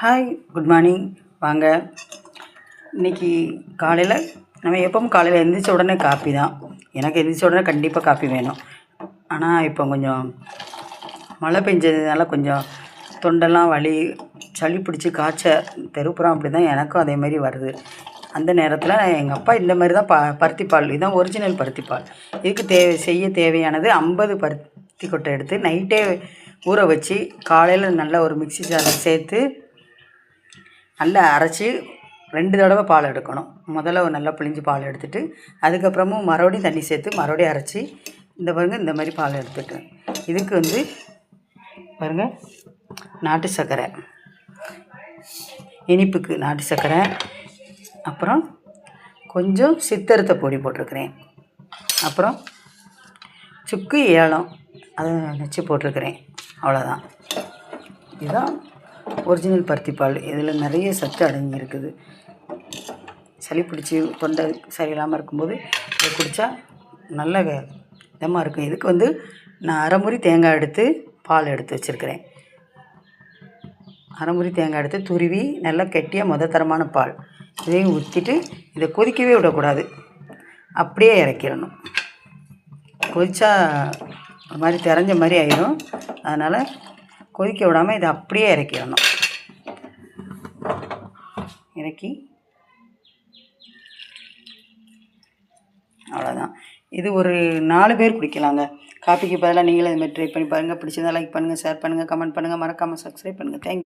Hi, good morning. வாங்க. இன்றைக்கி காலையில் நம்ம எப்பவும் காலையில் எழுந்திரிச்ச உடனே காப்பி தான். எனக்கு எழுந்திரிச்ச உடனே கண்டிப்பாக காப்பி வேணும். ஆனால் இப்போ கொஞ்சம் மழை பெஞ்சதுனால கொஞ்சம் தொண்டெல்லாம் வலி, சளி பிடிச்சி தெருப்புறம் அப்படி தான் எனக்கும் அதேமாரி வருது. அந்த நேரத்தில் எங்கள் அப்பா இந்த மாதிரி தான் பருத்திப்பால், இதுதான் ஒரிஜினல் பருத்திப்பால். இதுக்கு செய்ய தேவையானது 50 பருத்தி கொட்டை எடுத்து நைட்டே ஊற வச்சு காலையில் நல்லா ஒரு மிக்ஸி ஜாரில் சேர்த்து நல்லா அரைச்சி 2 தடவை பால் எடுக்கணும். முதல்ல நல்லா பிழிஞ்சு பால் எடுத்துகிட்டு அதுக்கப்புறமும் மறுபடியும் தண்ணி சேர்த்து மறுபடியும் அரைச்சி பாருங்கள் இந்த மாதிரி பால் எடுத்துட்டேன். இதுக்கு பாருங்கள் நாட்டு சர்க்கரை, இனிப்புக்கு நாட்டு சர்க்கரை, அப்புறம் கொஞ்சம் சித்தரத்தை பொடி போட்டிருக்கிறேன், அப்புறம் சுக்கு ஏலம் அதை வச்சு போட்டிருக்கிறேன். அவ்வளோதான். இதுதான் ஒரிஜினல் பருத்திப்பால். இதில் நிறைய சத்து அடங்கி இருக்குது. சளி பிடிச்சி தொண்டை சரியில்லாமல் இருக்கும்போது இதை குடித்தா நல்ல இதமாக இருக்கும். இதுக்கு நான் அரைமுறி தேங்காய் எடுத்து பால் எடுத்து வச்சுருக்கிறேன். அரைமுறி தேங்காய் எடுத்து துருவி நல்லா கெட்டியாக தரமான பால் இதையும் ஊற்றிட்டு இதை கொதிக்கவே விடக்கூடாது, அப்படியே இறக்கிடணும். கொதித்தா ஒரு மாதிரி தெரிஞ்ச மாதிரி ஆயிடும். அதனால் கொதிக்க விடாமல் இதை அப்படியே இறக்கிடணும். இறக்கி அவ்வளோதான். இது ஒரு 4 பேர் குடிக்கலாங்க. காப்பிக்கு பதிலாக நீங்களும் இதுமாதிரி ட்ரை பண்ணி பாருங்கள். பிடிச்சிருந்தால் லைக் பண்ணுங்கள், ஷேர் பண்ணுங்கள், கமெண்ட் பண்ணுங்கள், மறக்காமல் சப்ஸ்கிரைப் பண்ணுங்கள். தேங்க்யூ.